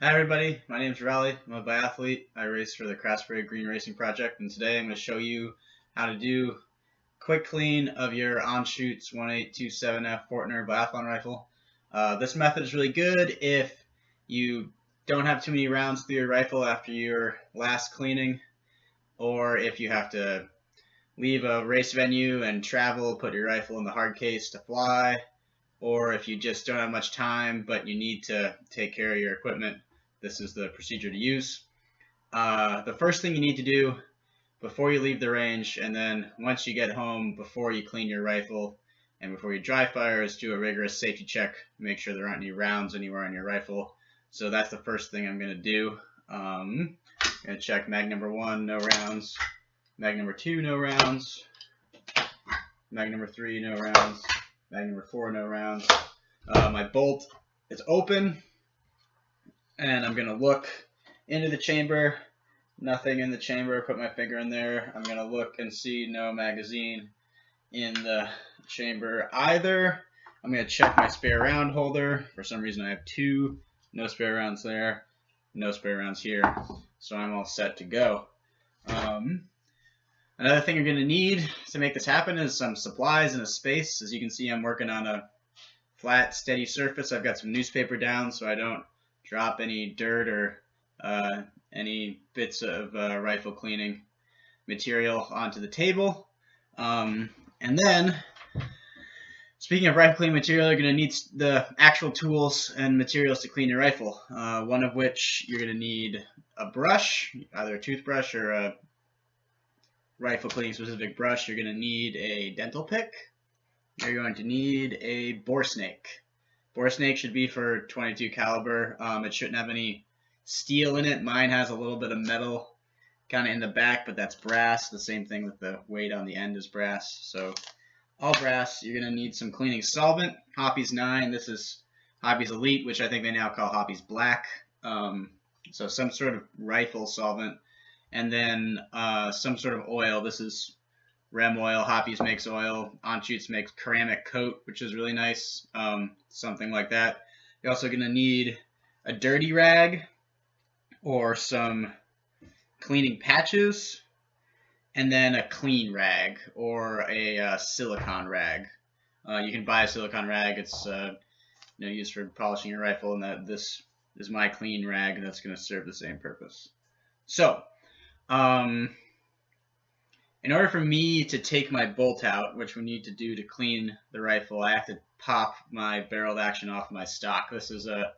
Hi everybody, my name is Raleigh. I'm a biathlete. I race for the Craftsbury Green Racing Project, and today I'm going to show you how to do quick clean of your Anschutz 1827F Fortner biathlon rifle. This method is really good if you don't have too many rounds through your rifle after your last cleaning, or if you have to leave a race venue and travel, put your rifle in the hard case to fly, or if you just don't have much time but you need to take care of your equipment, this is the procedure to use. The first thing you need to do before you leave the range, and then once you get home, before you clean your rifle and before you dry fire, is do a rigorous safety check. Make sure there aren't any rounds anywhere on your rifle. So that's the first thing I'm going to do. I'm going to check mag number 1, no rounds. Mag number 2, no rounds. Mag number 3, no rounds. Mag number 4, no rounds. My bolt is open, and I'm going to look into the chamber. Nothing in the chamber. Put my finger in there. I'm going to look and see no magazine in the chamber either. I'm going to check my spare round holder. For some reason I have 2. No spare rounds there. No spare rounds here. So I'm all set to go. Another thing you're going to need to make this happen is some supplies and a space. As you can see, I'm working on a flat, steady surface. I've got some newspaper down so I don't drop any dirt or any bits of rifle cleaning material onto the table. And then, speaking of rifle cleaning material, you're going to need the actual tools and materials to clean your rifle. One of which you're going to need a brush, either a toothbrush or a rifle cleaning specific brush. You're going to need a dental pick. You're going to need a bore snake. Bore snake should be for 22 caliber. It shouldn't have any steel in it. Mine has a little bit of metal kind of in the back, but that's brass. The same thing with the weight on the end is brass. So all brass. You're going to need some cleaning solvent. Hoppy's 9. This is Hoppy's Elite, which I think they now call Hoppy's Black. So some sort of rifle solvent. And then some sort of oil. This is Rem oil. Hoppy's makes oil. Anschutz makes ceramic coat, which is really nice. Something like that. You're also going to need a dirty rag or some cleaning patches, and then a clean rag or a silicone rag. You can buy a silicone rag. It's used for polishing your rifle, and this is my clean rag that's going to serve the same purpose. So, in order for me to take my bolt out, which we need to do to clean the rifle, I have to pop my barreled action off my stock. This is a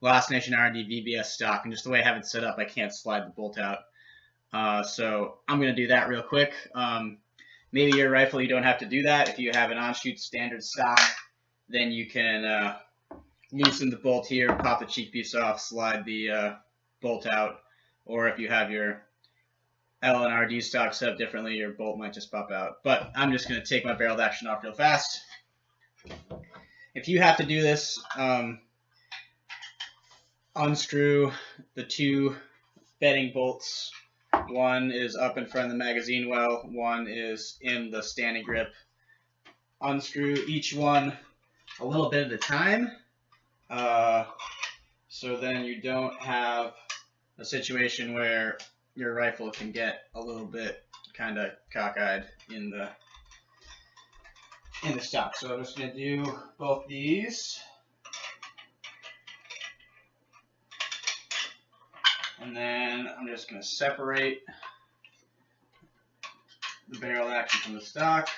Last Nation R&D VBS stock, and just the way I have it set up, I can't slide the bolt out. So I'm going to do that real quick. Maybe your rifle, you don't have to do that. If you have an Anschutz standard stock, then you can loosen the bolt here, pop the cheek piece off, slide the bolt out. Or if you have your L and RD stock set up differently, your bolt might just pop out. But I'm just going to take my barreled action off real fast. If you have to do this, unscrew the 2 bedding bolts. One is up in front of the magazine well, one is in the standing grip. Unscrew each one a little bit at a time, so then you don't have a situation where your rifle can get a little bit kind of cockeyed in the stock. So I'm just going to do both these. And then I'm just going to separate the barrel action from the stock.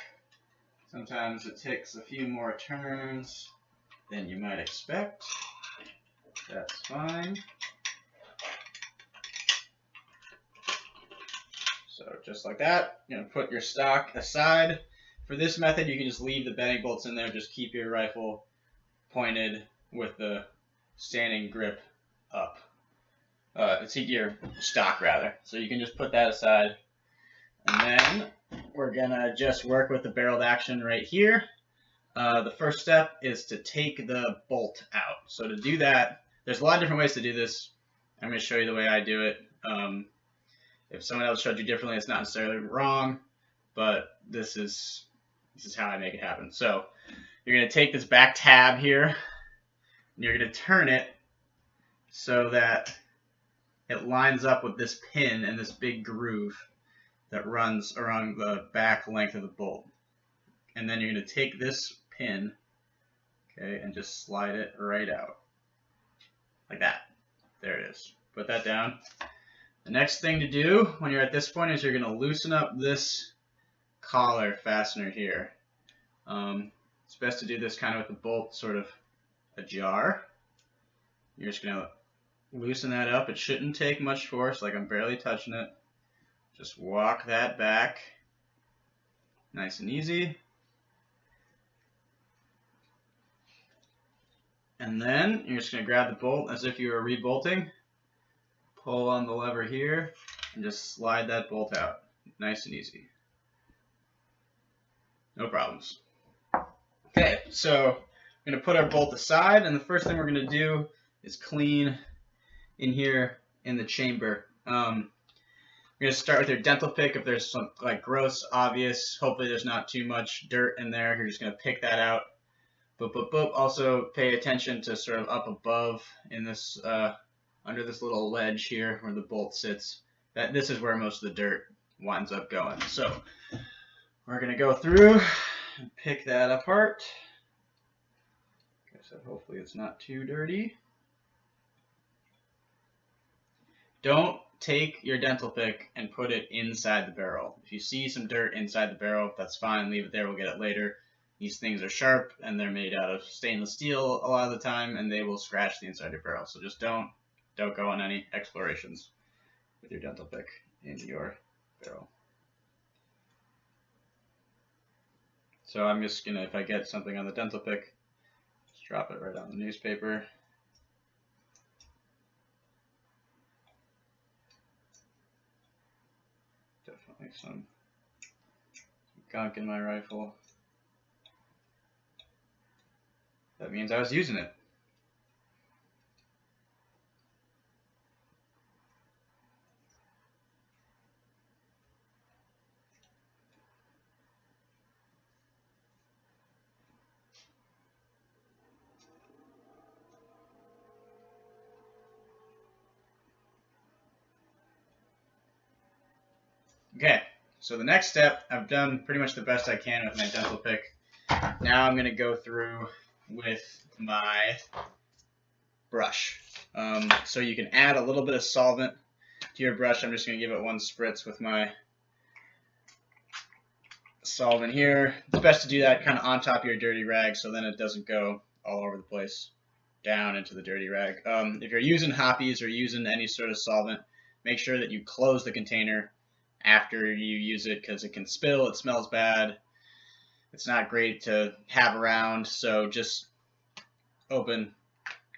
Sometimes it takes a few more turns than you might expect. That's fine. So just like that, you're going to put your stock aside. For this method, you can just leave the bedding bolts in there. Just keep your rifle pointed with the standing grip up. Your stock rather. So you can just put that aside. And then we're gonna just work with the barreled action right here. The first step is to take the bolt out. So to do that, there's a lot of different ways to do this. I'm gonna show you the way I do it. If someone else showed you differently, it's not necessarily wrong, but this is how I make it happen. So you're gonna take this back tab here, and you're gonna turn it so that it lines up with this pin and this big groove that runs around the back length of the bolt. And then you're going to take this pin, okay, and just slide it right out. Like that. There it is. Put that down. The next thing to do when you're at this point is you're going to loosen up this collar fastener here. It's best to do this kind of with the bolt sort of ajar. You're just going to loosen that up. It shouldn't take much force, like I'm barely touching it. Just walk that back. Nice and easy. And then you're just going to grab the bolt as if you were rebolting. Pull on the lever here and just slide that bolt out. Nice and easy. No problems. Okay, so we're going to put our bolt aside, and the first thing we're going to do is clean in here in the chamber. We're going to start with your dental pick. If there's some like gross, obvious, hopefully there's not too much dirt in there, you're just going to pick that out. Boop, boop, boop. Also pay attention to sort of up above in this under this little ledge here where the bolt sits. This is where most of the dirt winds up going. So we're going to go through and pick that apart. Like I said, hopefully it's not too dirty. Don't take your dental pick and put it inside the barrel. If you see some dirt inside the barrel, that's fine. Leave it there. We'll get it later. These things are sharp and they're made out of stainless steel a lot of the time, and they will scratch the inside of your barrel. So just don't go on any explorations with your dental pick in your barrel. So I'm just gonna, if I get something on the dental pick, just drop it right on the newspaper. Definitely some gunk in my rifle. That means I was using it. Okay, so the next step, I've done pretty much the best I can with my dental pick. Now I'm going to go through with my brush. So you can add a little bit of solvent to your brush. I'm just going to give it one spritz with my solvent here. It's best to do that kind of on top of your dirty rag so then it doesn't go all over the place down into the dirty rag. If you're using hoppies or using any sort of solvent, make sure that you close the container after you use it because it can spill, it smells bad, it's not great to have around, so just open,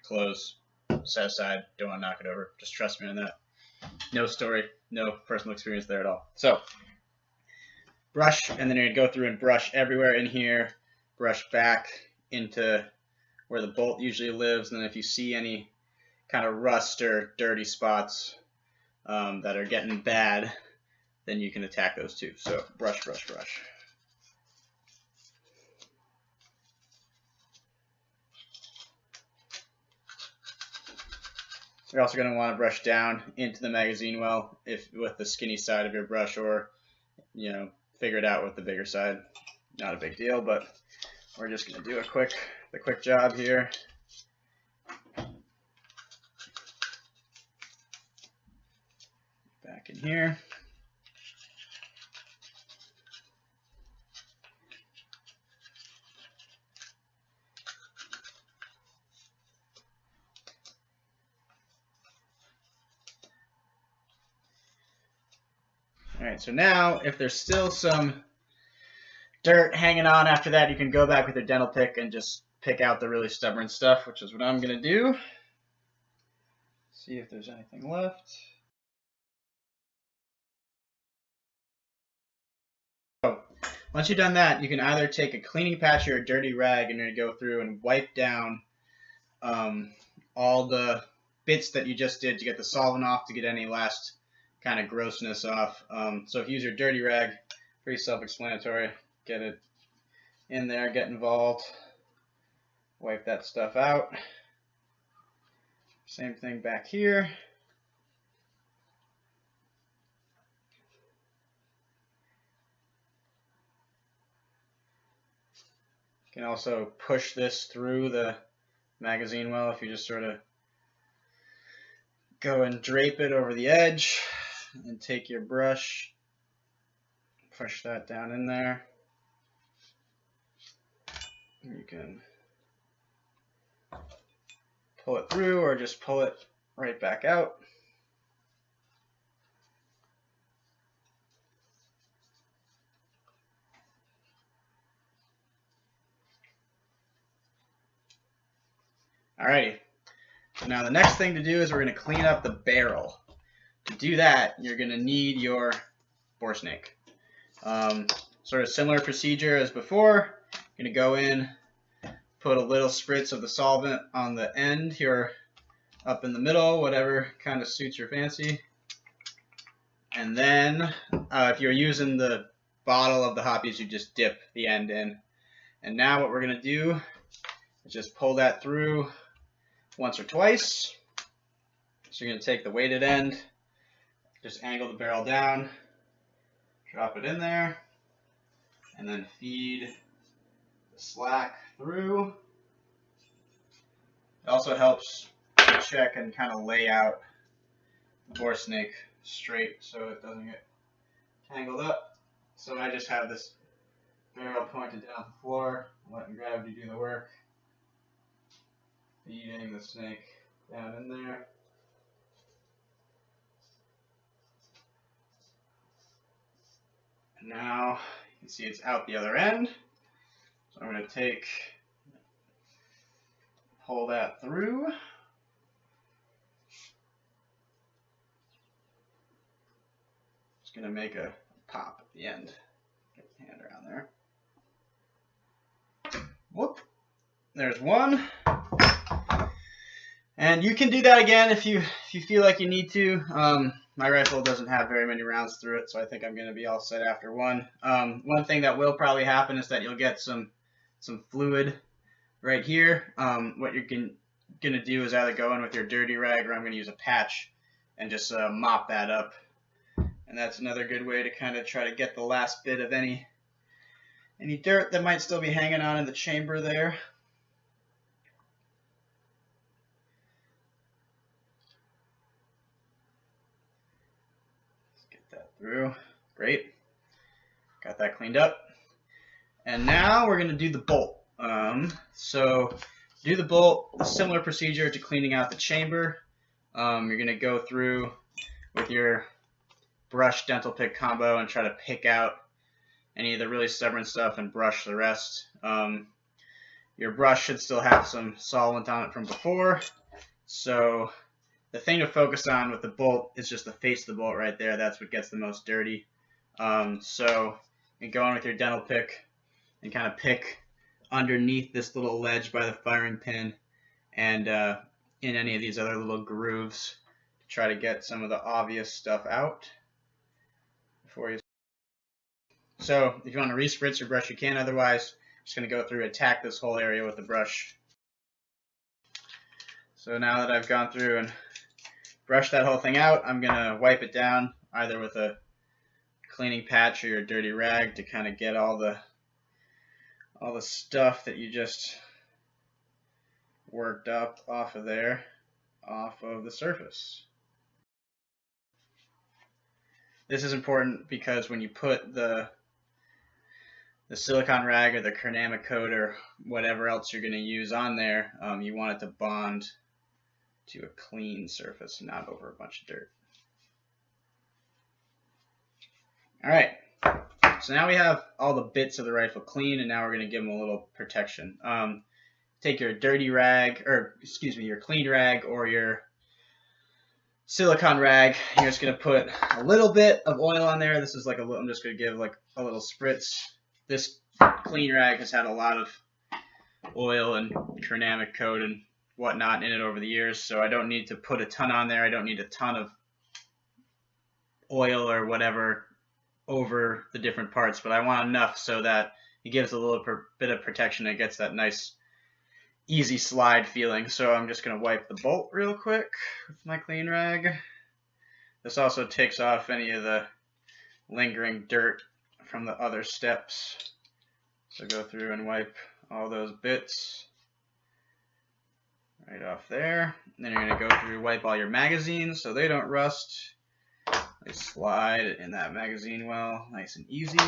close, set aside, don't want to knock it over, just trust me on that. No story, no personal experience there at all. So, brush, and then you're going to go through and brush everywhere in here, brush back into where the bolt usually lives, and then if you see any kind of rust or dirty spots that are getting bad, then you can attack those too. So brush, brush, brush. You're also going to want to brush down into the magazine well with the skinny side of your brush, or figure it out with the bigger side. Not a big deal, but we're just going to do the quick job here. Back in here. Alright, so now if there's still some dirt hanging on after that, you can go back with your dental pick and just pick out the really stubborn stuff, which is what I'm going to do. See if there's anything left. So, once you've done that, you can either take a cleaning patch or a dirty rag and you're going to go through and wipe down all the bits that you just did to get the solvent off, to get any last kind of grossness off. So if you use your dirty rag, pretty self-explanatory. Get it in there, get involved, wipe that stuff out. Same thing back here. You can also push this through the magazine well if you just sort of go and drape it over the edge and take your brush, push that down in there. You can pull it through or just pull it right back out. Alrighty, so now the next thing to do is we're going to clean up the barrel. To do that, you're going to need your bore snake. Sort of similar procedure as before. You're going to go in, put a little spritz of the solvent on the end here, up in the middle, whatever kind of suits your fancy. And then if you're using the bottle of the hoppies, you just dip the end in. And now what we're going to do is just pull that through once or twice. So you're going to take the weighted end, just angle the barrel down, drop it in there, and then feed the slack through. It also helps to check and kind of lay out the bore snake straight so it doesn't get tangled up. So I just have this barrel pointed down the floor, letting gravity do the work, feeding the snake down in there. And now you can see it's out the other end. So I'm going to pull that through. Just going to make a pop at the end. Get the hand around there. Whoop. There's one. And you can do that again if you feel like you need to. My rifle doesn't have very many rounds through it, so I think I'm going to be all set after one. One thing that will probably happen is that you'll get some fluid right here. What you're going to do is either go in with your dirty rag, or I'm going to use a patch and just mop that up. And that's another good way to kind of try to get the last bit of any dirt that might still be hanging on in the chamber there. Through. Great. Got that cleaned up. And now we're going to do the bolt. So do the bolt, a similar procedure to cleaning out the chamber. You're going to go through with your brush dental pick combo and try to pick out any of the really stubborn stuff and brush the rest. Your brush should still have some solvent on it from before. So the thing to focus on with the bolt is just the face of the bolt right there. That's what gets the most dirty. So you go in with your dental pick and kind of pick underneath this little ledge by the firing pin and in any of these other little grooves to try to get some of the obvious stuff out before you. So if you want to respritz your brush, you can. Otherwise, I'm just going to go through and attack this whole area with the brush. So now that I've gone through and brush that whole thing out, I'm going to wipe it down either with a cleaning patch or your dirty rag to kind of get all the stuff that you just worked up off of there, off of the surface. This is important because when you put the silicone rag or the Kernamic coat or whatever else you're going to use on there, you want it to bond to a clean surface, not over a bunch of dirt. Alright, so now we have all the bits of the rifle clean, and now we're going to give them a little protection. Take your dirty rag, or excuse me, your clean rag or your silicone rag. You're just going to put a little bit of oil on there. This is like I'm just going to give like a little spritz. This clean rag has had a lot of oil and Kernamic coat and whatnot in it over the years, so I don't need to put a ton on there. I don't need a ton of oil or whatever over the different parts, but I want enough so that it gives a little bit of protection. It gets that nice easy slide feeling. So I'm just going to wipe the bolt real quick with my clean rag. This also takes off any of the lingering dirt from the other steps. So go through and wipe all those bits right off there. And then you're going to go through, wipe all your magazines so they don't rust. They slide in that magazine well, nice and easy.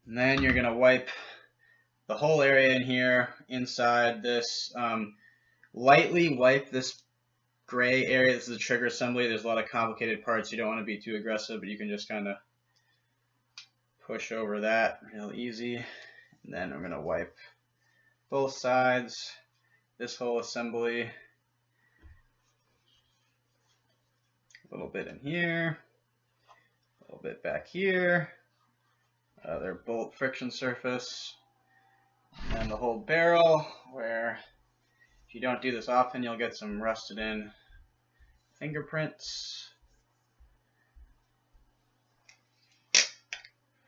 And then you're going to wipe the whole area in here, inside this. Lightly wipe this gray area. This is the trigger assembly. There's a lot of complicated parts. You don't want to be too aggressive, but you can just kind of push over that real easy. And then I'm going to wipe both sides, this whole assembly. A little bit in here, a little bit back here. Their bolt friction surface. And then the whole barrel, where if you don't do this often, you'll get some rusted in fingerprints.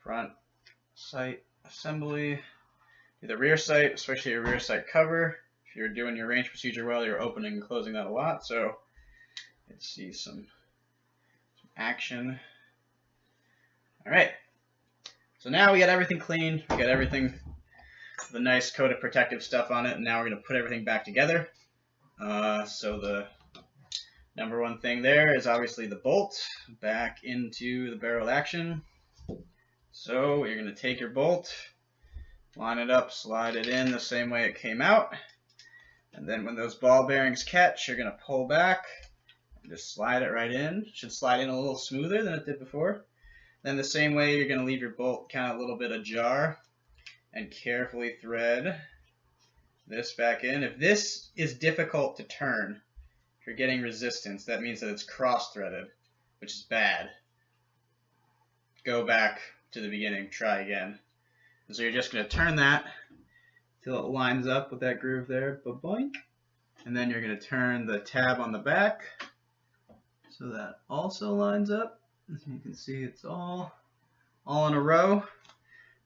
Front sight assembly. Do the rear sight, especially your rear sight cover. If you're doing your range procedure well, you're opening and closing that a lot. So let's see some action. All right. So now we got everything clean. We got everything, the nice coat of protective stuff on it. And now we're going to put everything back together. So the number one thing there is obviously the bolt back into the barrel action. So you're going to take your bolt, line it up, slide it in the same way it came out. And then when those ball bearings catch, you're going to pull back and just slide it right in. It should slide in a little smoother than it did before. Then the same way, you're going to leave your bolt kind of a little bit ajar and carefully thread this back in. If this is difficult to turn, if you're getting resistance, that means that it's cross-threaded, which is bad. Go back to the beginning, try again. And so you're just going to turn that till it lines up with that groove there, ba-boink. And then you're going to turn the tab on the back so that also lines up. As you can see, it's all in a row.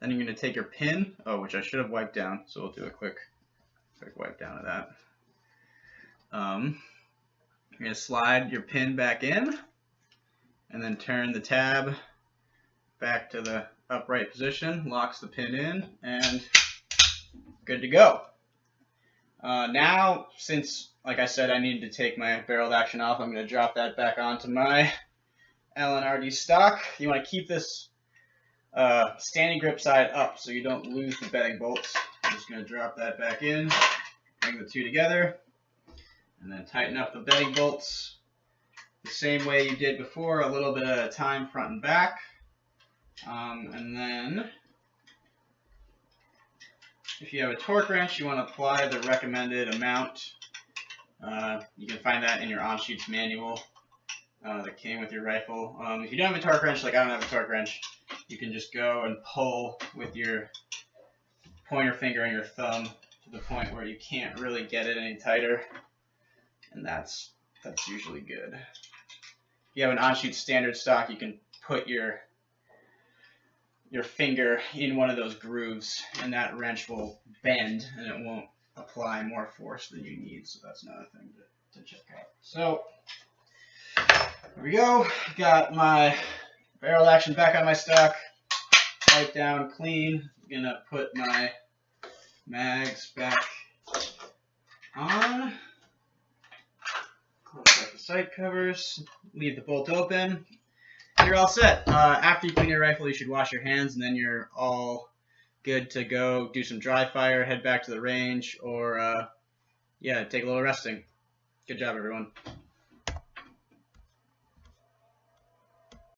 Then you're going to take your pin, which I should have wiped down, so we'll do a quick wipe down of that. You're going to slide your pin back in, and then turn the tab back to the upright position, locks the pin in, and good to go. Now, since, like I said, I needed to take my barreled action off, I'm going to drop that back onto my LNRD stock. You want to keep this standing grip side up so you don't lose the bedding bolts. I'm just going to drop that back in, bring the two together, and then tighten up the bedding bolts the same way you did before, a little bit at a time, front and back. And then if you have a torque wrench, you want to apply the recommended amount. You can find that in your Anschutz manual that came with your rifle. If you don't have a torque wrench, like I don't have a torque wrench, you can just go and pull with your pointer finger and your thumb to the point where you can't really get it any tighter, and that's usually good. If you have an Anschutz standard stock, you can put your finger in one of those grooves, and that wrench will bend, and it won't apply more force than you need. So that's another thing to check out. So here we go. Got my barrel action back on my stock, wipe down clean. I'm gonna put my mags back on. Close up the sight covers. Leave the bolt open. You're all set. After you clean your rifle, you should wash your hands, and then you're all good to go. Do some dry fire, head back to the range, or yeah, take a little resting. Good job, everyone.